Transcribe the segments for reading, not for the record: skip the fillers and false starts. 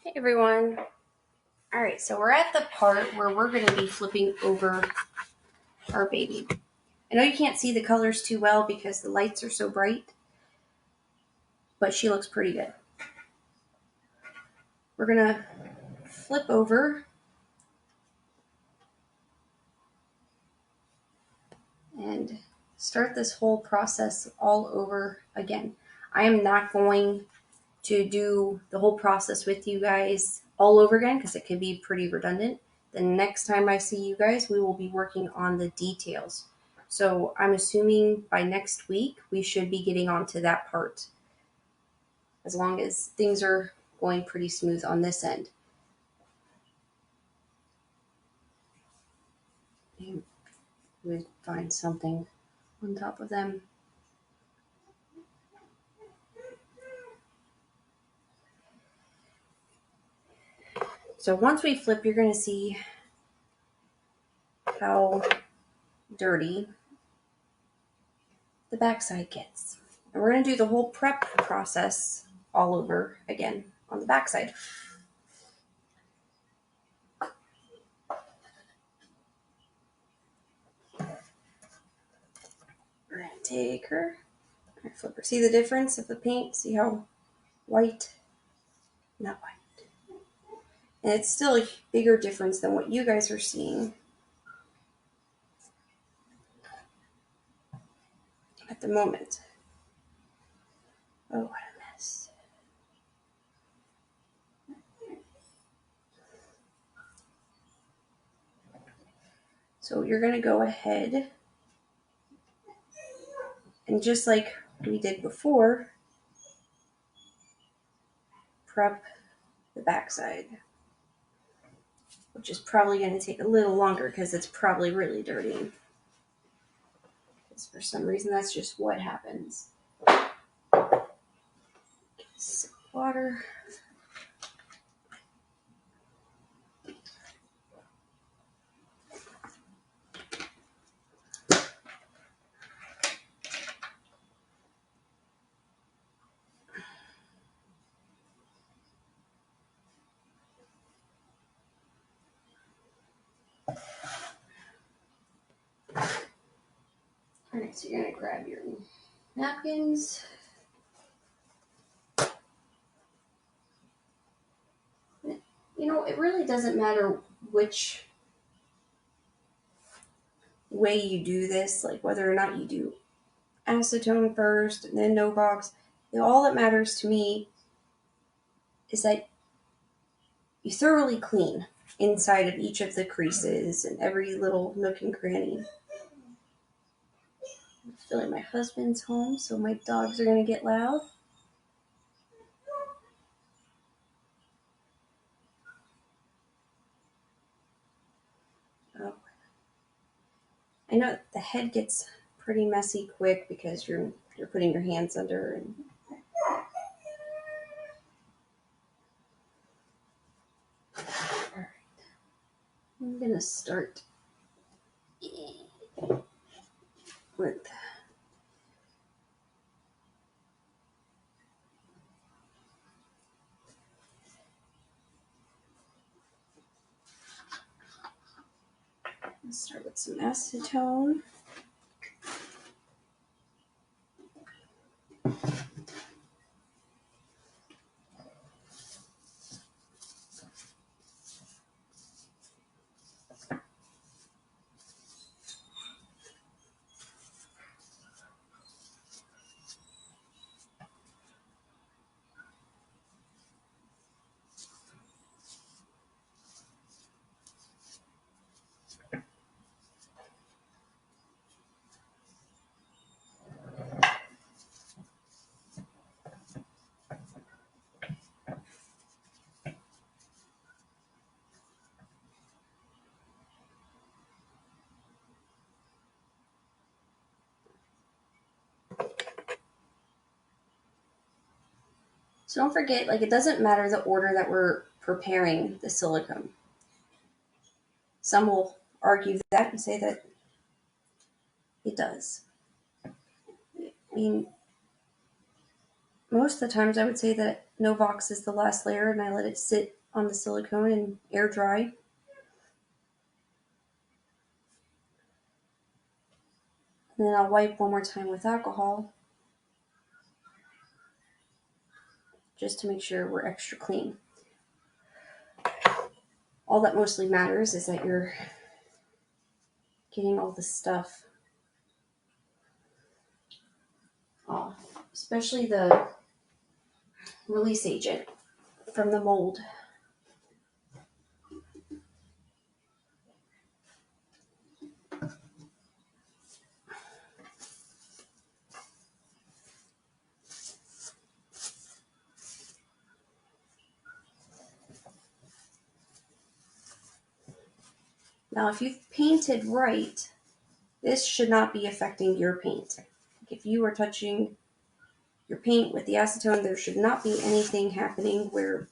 Hey everyone. Alright, so we're at the part where we're going to be flipping over our baby. I know you can't see the colors too well because the lights are so bright, but she looks pretty good. We're going to flip over and start this whole process all over again. I am not going to do the whole process with you guys all over again because it can be pretty redundant. The next time I see you guys, we will be working on the details. So I'm assuming by next week, we should be getting onto that part, as long as things are going pretty smooth on this end. We would find something on top of them. So once we flip, you're going to see how dirty the backside gets. And we're going to do the whole prep process all over again on the backside. We're going to take her, flip her. See the difference of the paint? See how white? Not white. And it's still a bigger difference than what you guys are seeing at the moment. Oh, what a mess. So you're going to go ahead and just like we did before, prep the backside, which is probably going to take a little longer because it's probably really dirty. Because for some reason, that's just what happens. Get some water. All right, so you're going to grab your napkins. You know, it really doesn't matter which way you do this, like whether or not you do acetone first and then no box. All that matters to me is that you thoroughly clean inside of each of the creases and every little nook and cranny. I'm feeling my husband's home, so my dogs are going to get loud. Oh. I know the head gets pretty messy quick because you're putting your hands under and Alright. I'm gonna start with some acetone. So don't forget, like, it doesn't matter the order that we're preparing the silicone. Some will argue that and say that it does. I mean, most of the times I would say that Novox is the last layer, and I let it sit on the silicone and air dry. And then I'll wipe one more time with alcohol just to make sure we're extra clean. All that mostly matters is that you're getting all the stuff off, especially the release agent from the mold. Now, if you've painted right, this should not be affecting your paint. If you are touching your paint with the acetone, there should not be anything happening where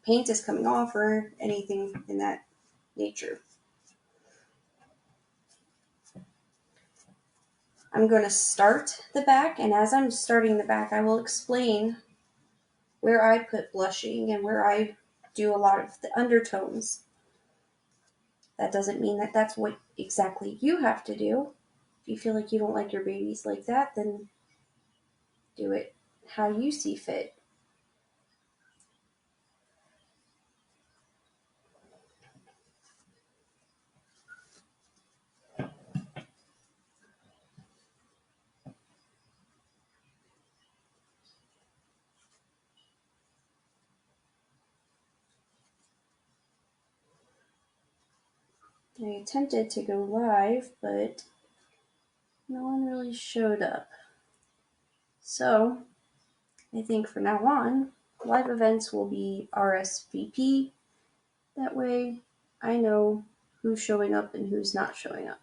paint is coming off or anything in that nature. I'm going to start the back, and as I'm starting the back, I will explain where I put blushing and where I do a lot of the undertones. That doesn't mean that that's what exactly you have to do. If you feel like you don't like your babies like that, then do it how you see fit. I attempted to go live, but no one really showed up. So, I think from now on, live events will be RSVP. That way, I know who's showing up and who's not showing up.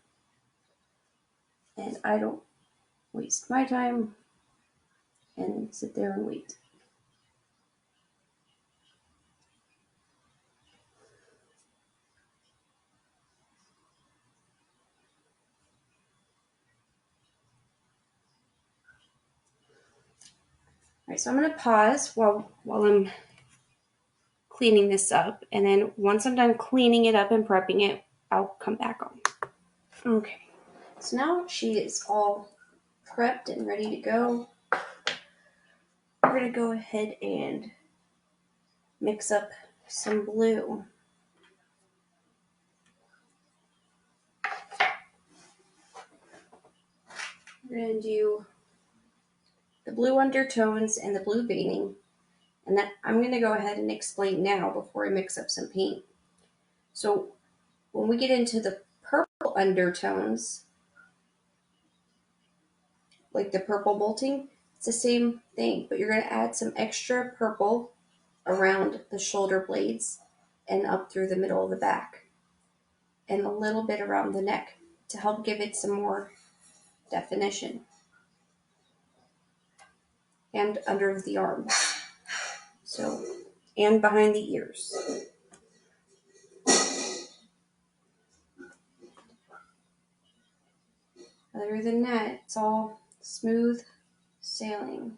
And I don't waste my time and sit there and wait. Alright, so I'm going to pause while I'm cleaning this up, and then once I'm done cleaning it up and prepping it, I'll come back on. Okay, so now she is all prepped and ready to go. We're going to go ahead and mix up some blue. We're going to do the blue undertones and the blue veining, and that I'm going to go ahead and explain now before I mix up some paint. So when we get into the purple undertones, like the purple bolting, it's the same thing, but you're going to add some extra purple around the shoulder blades and up through the middle of the back, and a little bit around the neck to help give it some more definition, and under the arms, so, and behind the ears. Other than that, it's all smooth sailing.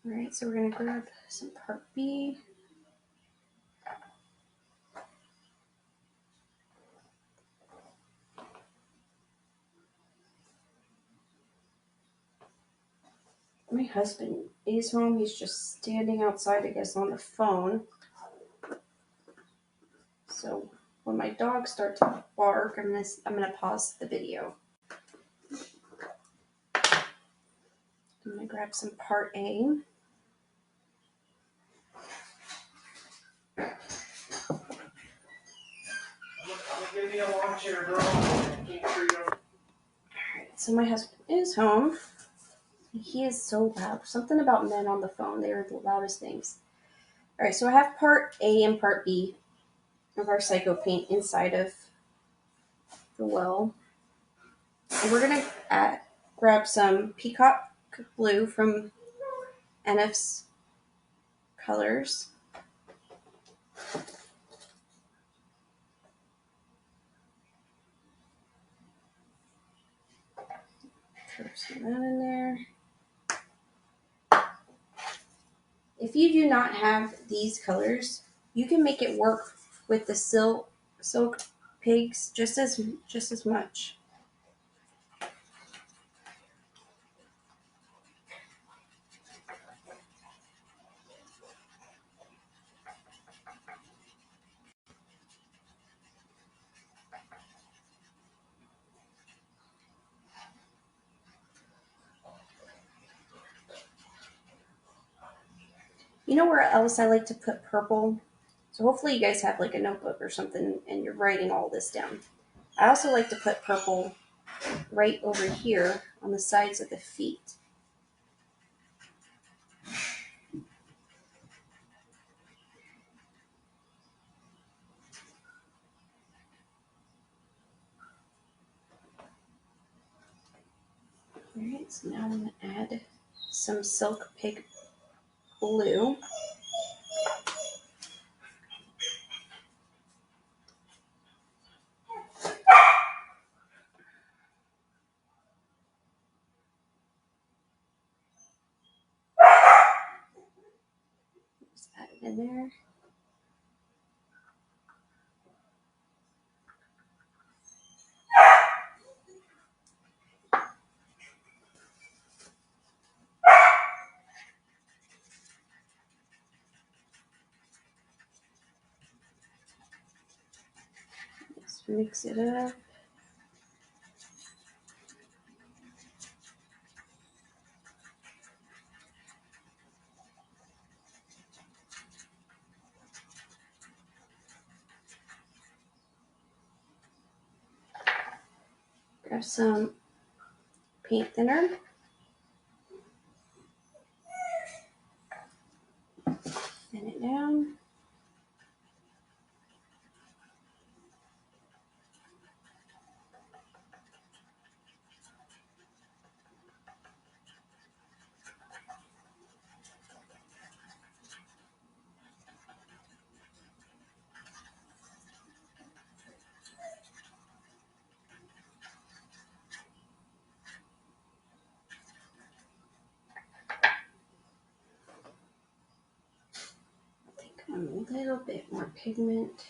Alright, so we're going to grab some part B. My husband is home. He's just standing outside, I guess, on the phone. So when my dogs start to bark, I'm gonna pause the video. I'm gonna grab some part A. Give me a lawn chair, girl. Alright, so my husband is home. He is so loud. Something about men on the phone, they're the loudest things. Alright, so I have part A and part B of our Psycho paint inside of the well. And we're going to grab some Peacock Blue from NF's Colors. Throw some of that in there. If you do not have these colors, you can make it work with the silk pigs just as much. You know where else I like to put purple? So hopefully you guys have like a notebook or something and you're writing all this down. I also like to put purple right over here on the sides of the feet. Alright, so now I'm going to add some silk pig blue. Just add it in there. Just mix it up. Grab some paint thinner. Thin it down. Take on a little bit more pigment.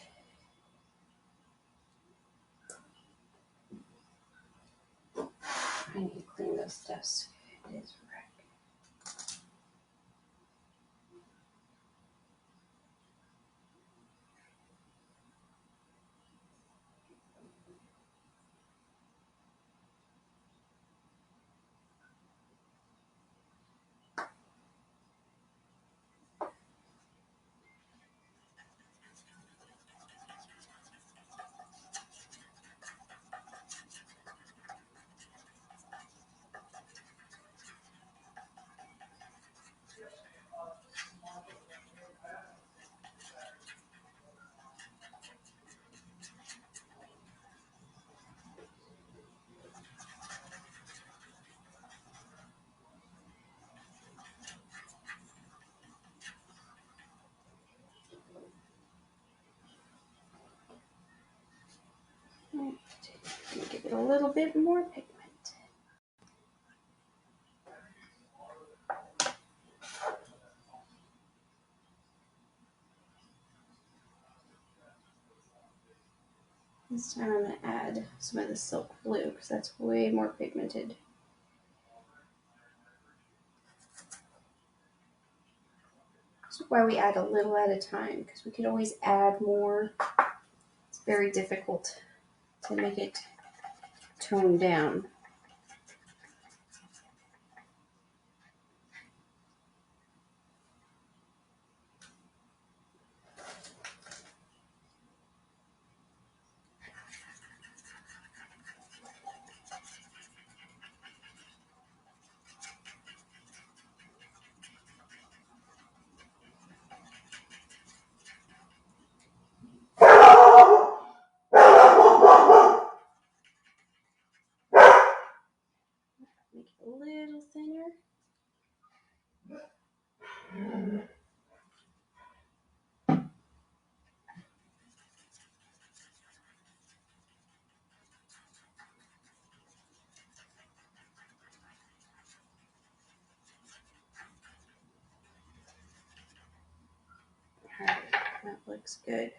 I need to clean this desk. It is wrecked. Give it a little bit more pigment. This time I'm going to add some of the silk blue because that's way more pigmented. This is why we add a little at a time because we could always add more. It's very difficult to make it tone down. looks good.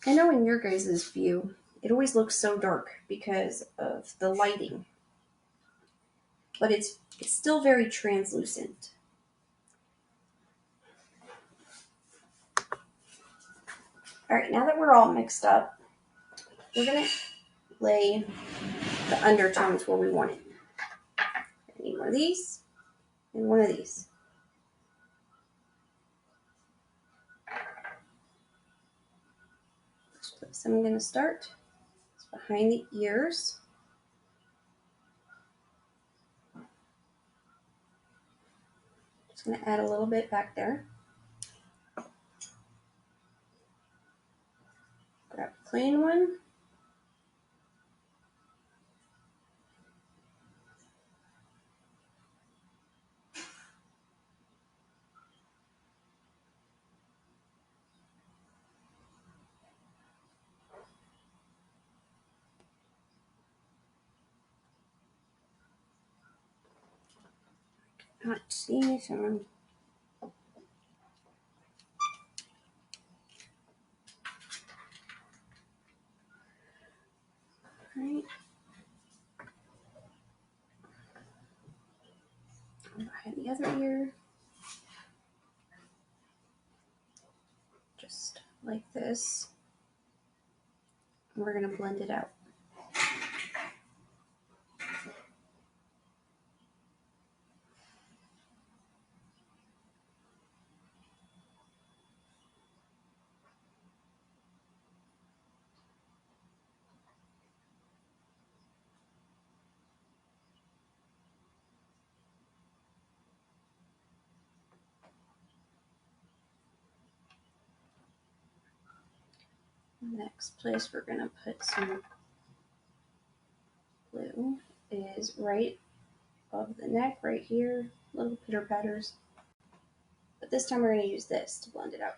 I know in your guys' view, it always looks so dark because of the lighting, but it's still very translucent. All right, now that we're all mixed up, we're gonna lay the undertones where we want it. I need one of these and one of these. First place I'm gonna start is behind the ears. Just gonna add a little bit back there. Grab a plain one. Not see someone. Right. Behind the other ear. Just like this. And we're gonna blend it out. Next place we're gonna put some blue is right above the neck, right here. Little pitter patters. But this time we're gonna use this to blend it out.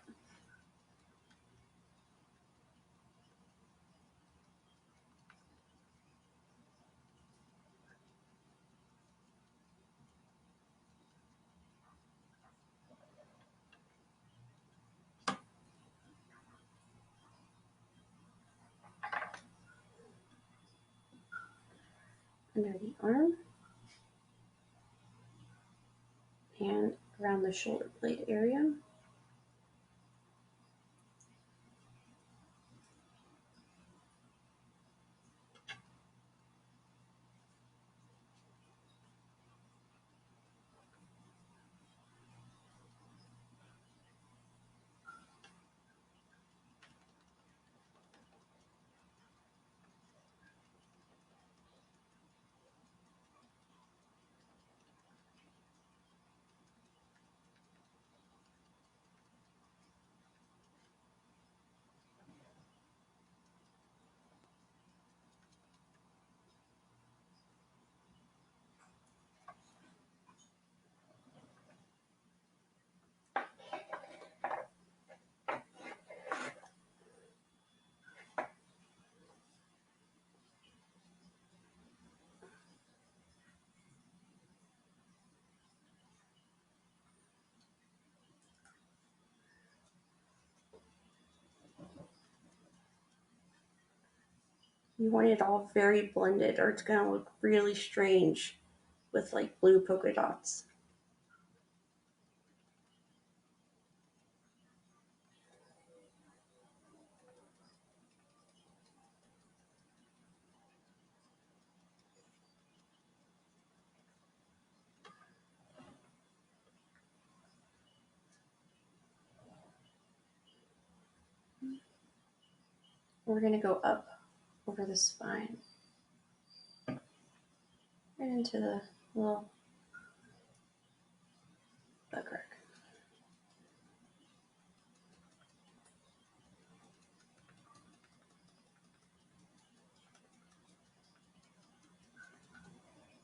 Under the arm and around the shoulder blade area. You want it all very blended or it's gonna look really strange with like blue polka dots. We're gonna go up over the spine, right into the little butt crack.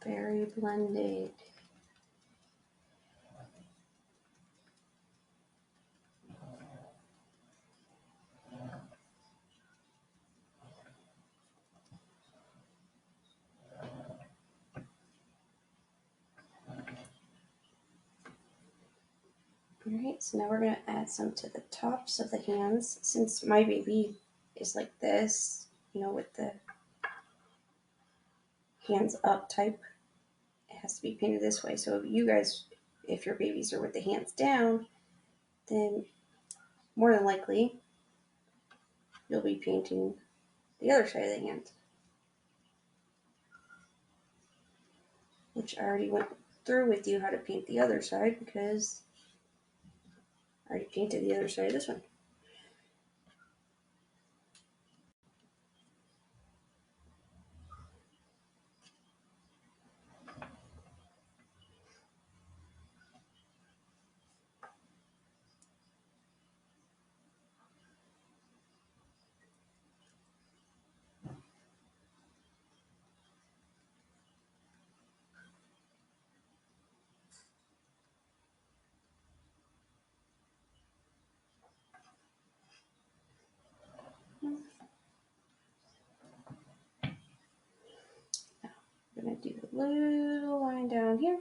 Very blended. All right, Alright, so now we're going to add some to the tops of the hands. Since my baby is like this, you know, with the hands up type, it has to be painted this way. So you guys, if your babies are with the hands down, then more than likely you'll be painting the other side of the hand, which I already went through with you how to paint the other side because I already painted the other side of this one. I'm going to do a little line down here.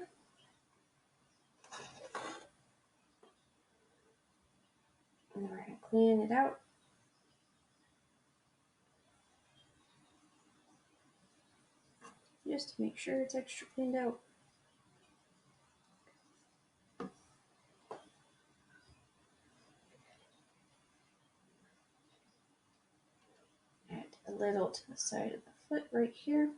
And we're going to clean it out. Just to make sure it's extra cleaned out. Add a little to the side of the foot right here.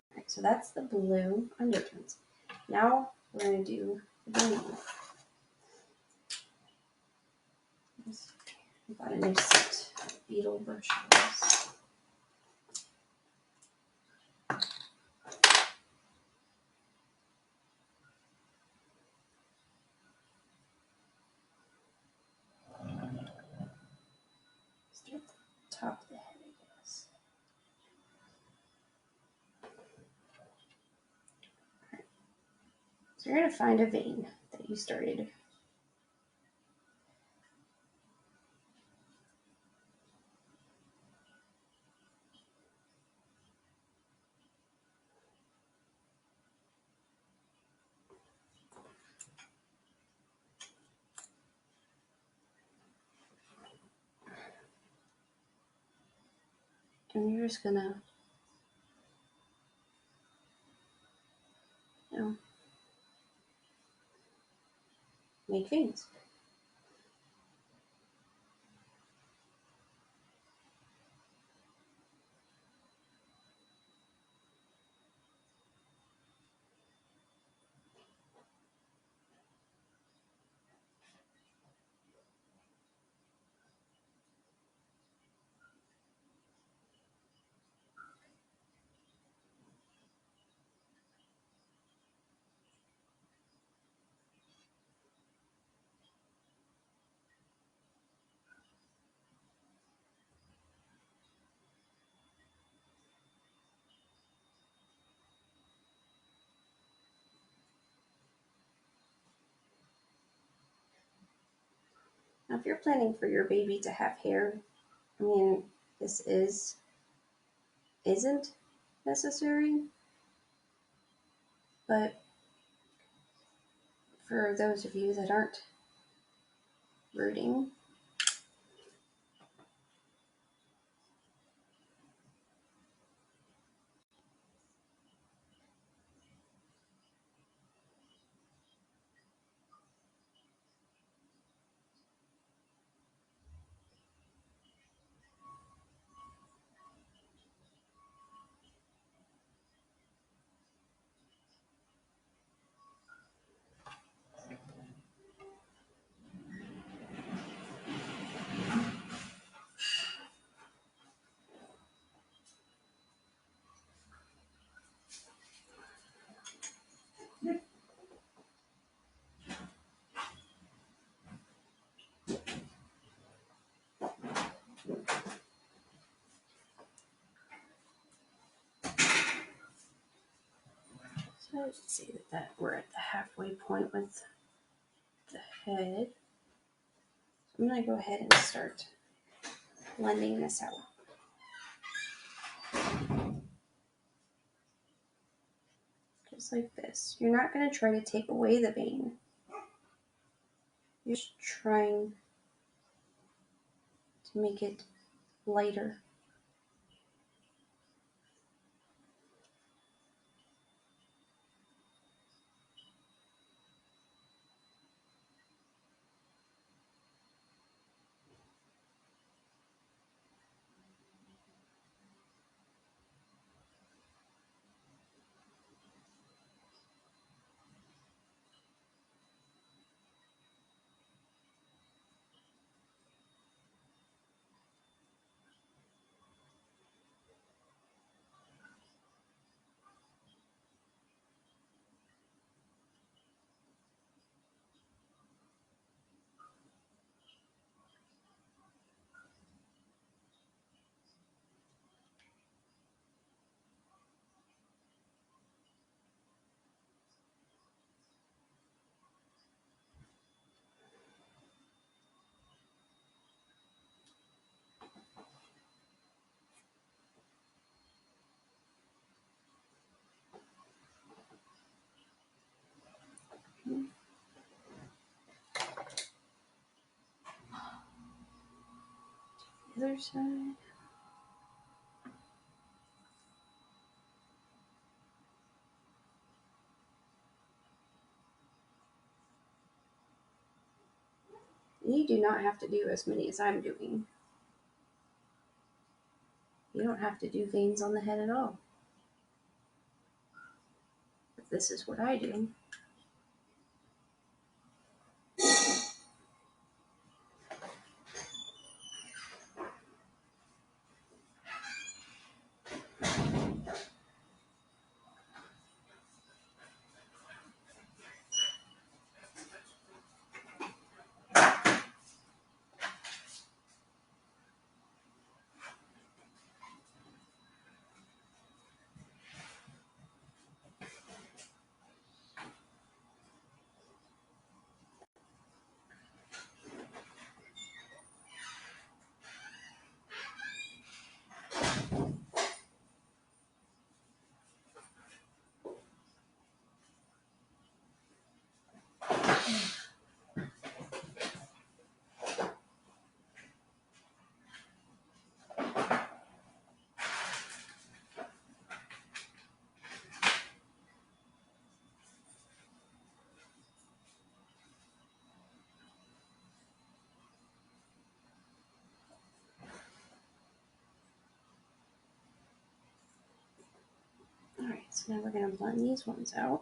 Alright, so that's the blue undertones. Now we're going to do the green. I got a new set of beetle brushes. Start at the top of the head, I guess. Alright. So you're going to find a vein that you started. And you're just going to, you know, make veins. Now, if you're planning for your baby to have hair, I mean, this isn't necessary, but for those of you that aren't rooting, Let's see that we're at the halfway point with the head. So I'm going to go ahead and start blending this out. Just like this. You're not going to try to take away the vein. You're just trying to make it lighter. The other side. You do not have to do as many as I'm doing. You don't have to do veins on the head at all. But this is what I do. Alright, so now we're going to blend these ones out.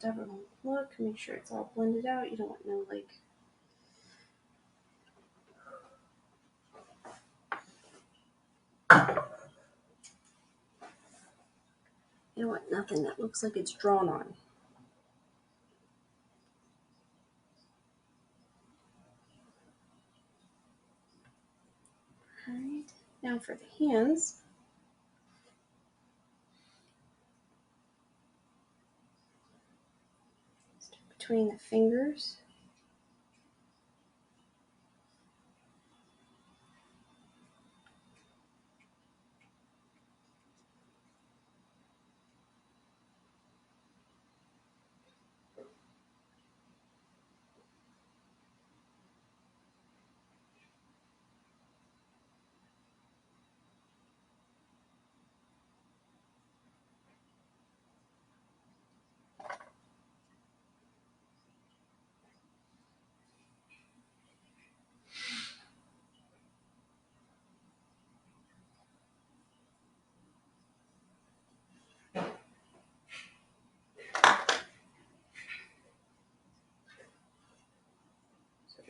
Double look, make sure it's all blended out. You don't want no you don't want nothing that looks like it's drawn on. Alright, now for the hands. Between the fingers.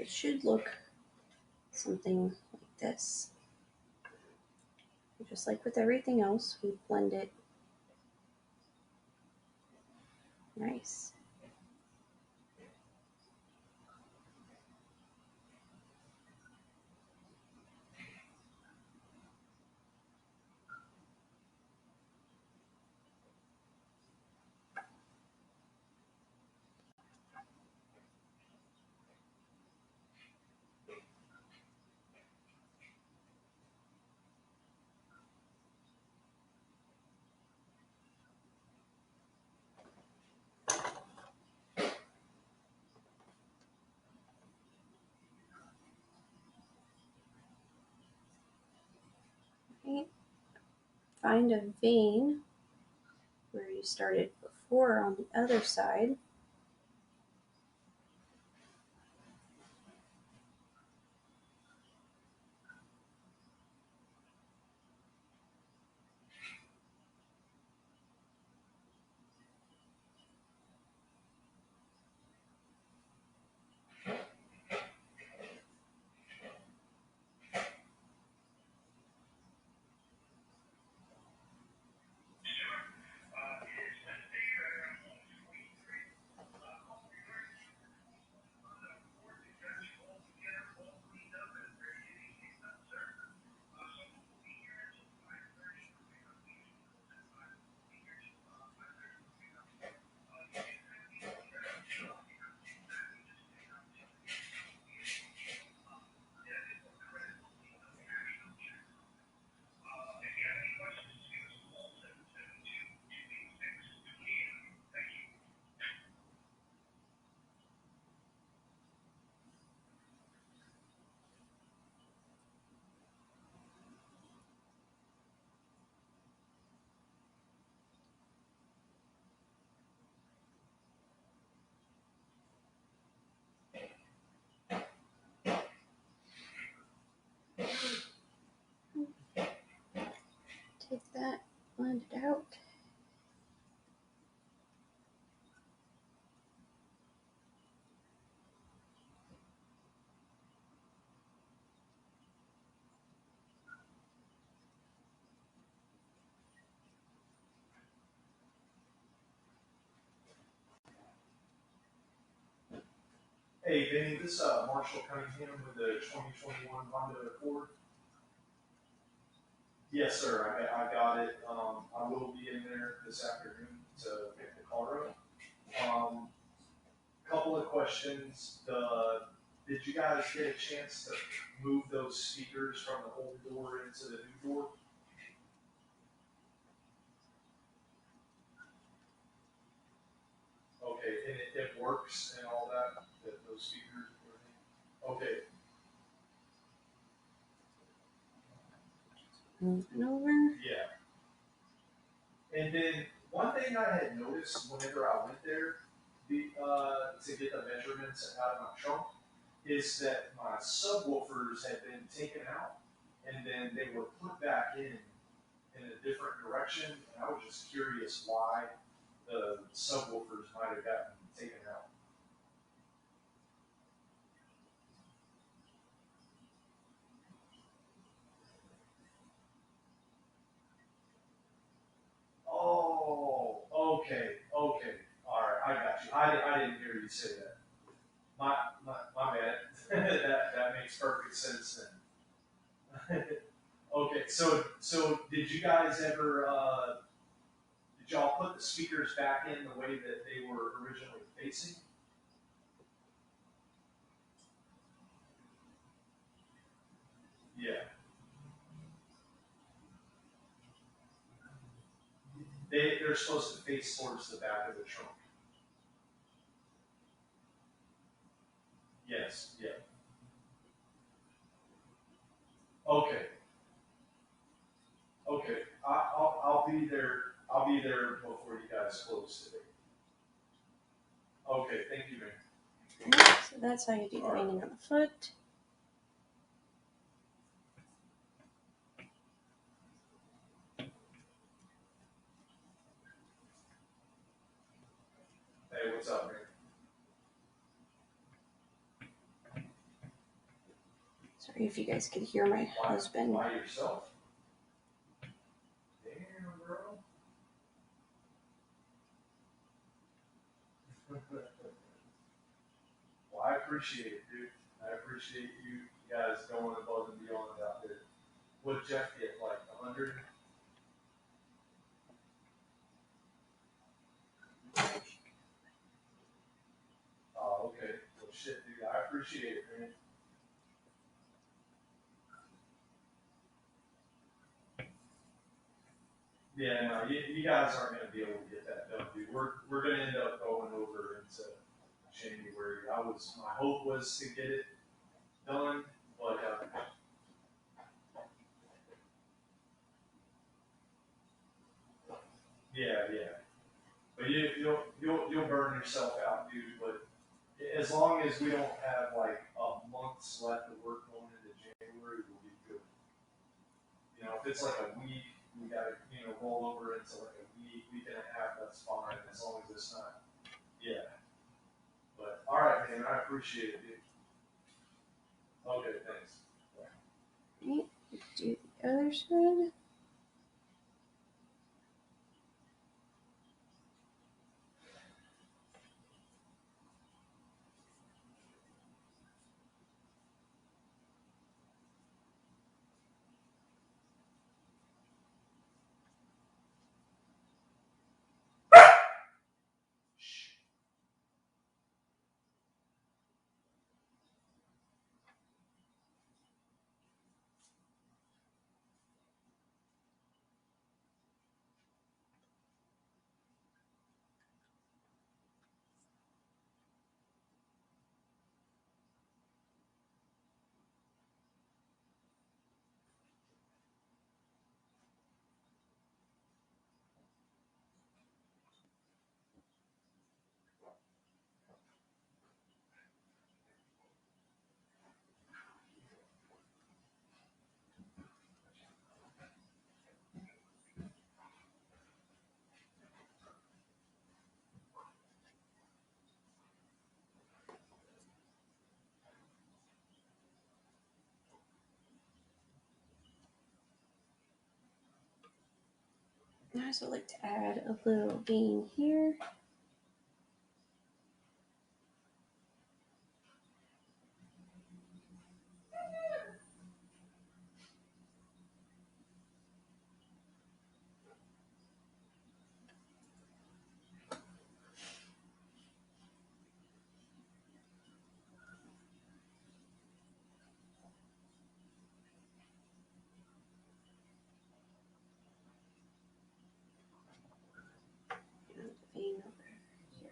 It should look something like this. Just like with everything else, we blend it nice. Right. Find a vein where you started before on the other side. Take that, blend it out. Hey, Vinny, this Marshall Cunningham with the 2021 Honda Accord. Yes, sir. I got it. I will be in there this afternoon to pick the car up. Couple of questions. Did you guys get a chance to move those speakers from the old door into the new door? Okay, and it works and all that, those speakers? Okay, Move it over. yeah. And then one thing I had noticed whenever I went there to get the measurements out of my trunk is that my subwoofers had been taken out and then they were put back in a different direction. And I was just curious why the subwoofers might have gotten taken out. Oh, okay, okay. All right, I got you. I didn't hear you say that. My bad. That makes perfect sense then. Okay, so did you guys ever did y'all put the speakers back in the way that they were originally facing? Yeah, they're supposed to face towards the back of the trunk. Yes, yeah. Okay, okay. I'll be there. I'll be there before you guys close today. Okay, thank you, man. Right, so that's how you do the All right. veining on the foot. Hey, what's up, man? Sorry if you guys could hear my husband. By yourself? Damn, bro. Well, I appreciate it, dude. I appreciate you guys going above and beyond out there. What Jeff get, like 100? Oh, okay. Well, shit, dude. I appreciate it, man. Yeah, no, you guys aren't going to be able to get that done, dude. We're going to end up going over into January. My hope was to get it done, but yeah, yeah. But you'll burn yourself out, dude. But as long as we don't have like a month's left of work going into January, we'll be good. You know, if it's like a week, we gotta roll over into like a week and a half. That's fine as long as it's not. Yeah. But all right, man. I appreciate it, dude. Okay, thanks. Right, do the other side. I also like to add a little gain here. And vein over here.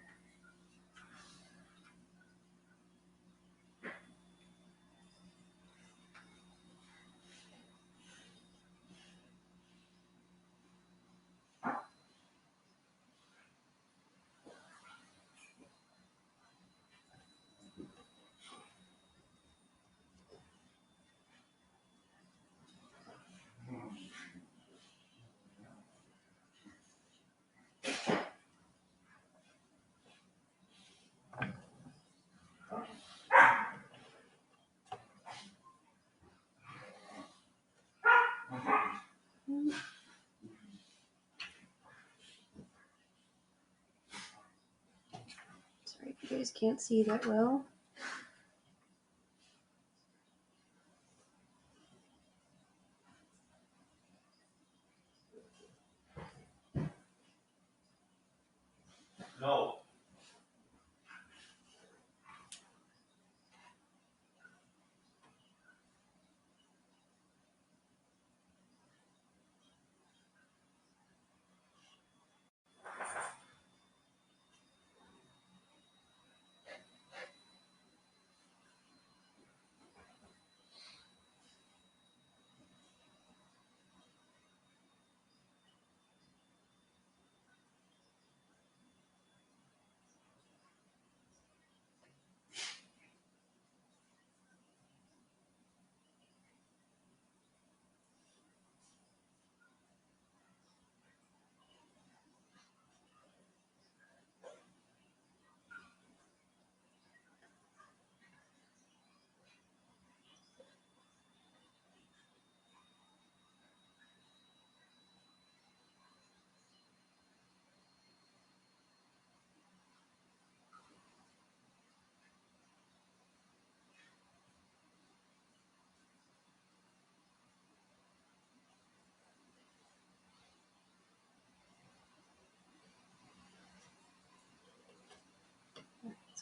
Sorry if you guys can't see that well. No.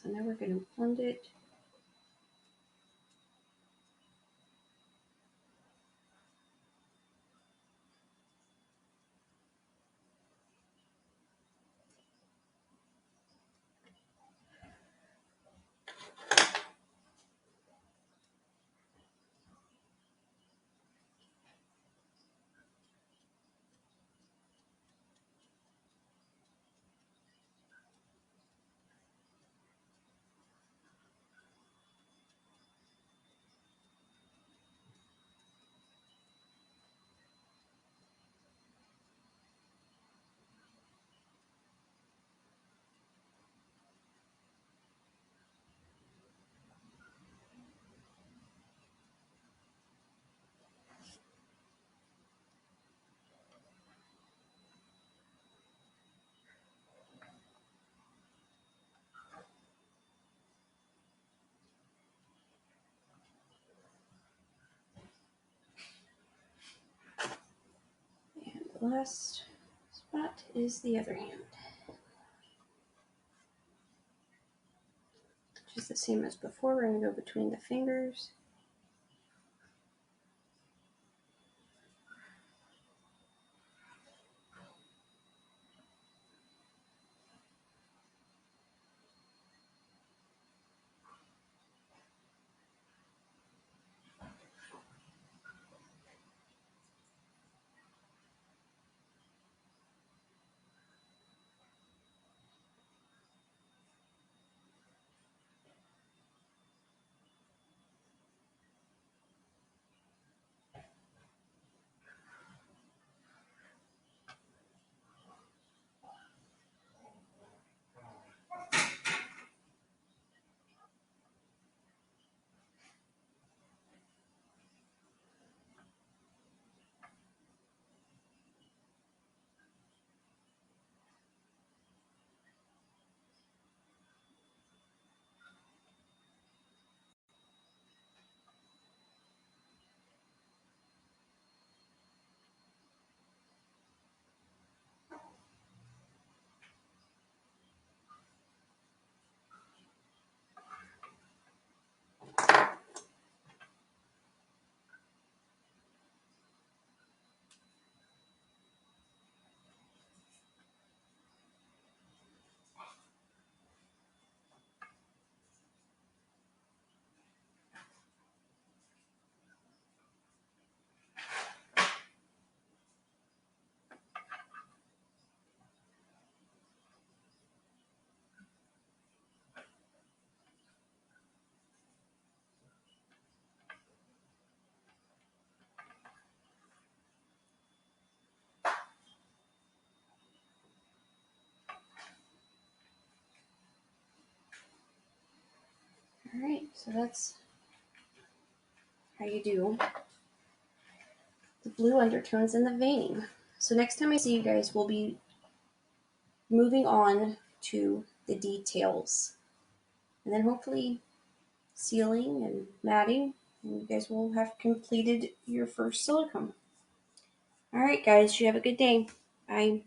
So now we're going to blend it. And the last spot is the other hand. Just the same as before, we're going to go between the fingers. Alright, so that's how you do the blue undertones and the veining. So next time I see you guys, we'll be moving on to the details. And then hopefully sealing and matting, and you guys will have completed your first silicone. Alright guys, you have a good day. Bye.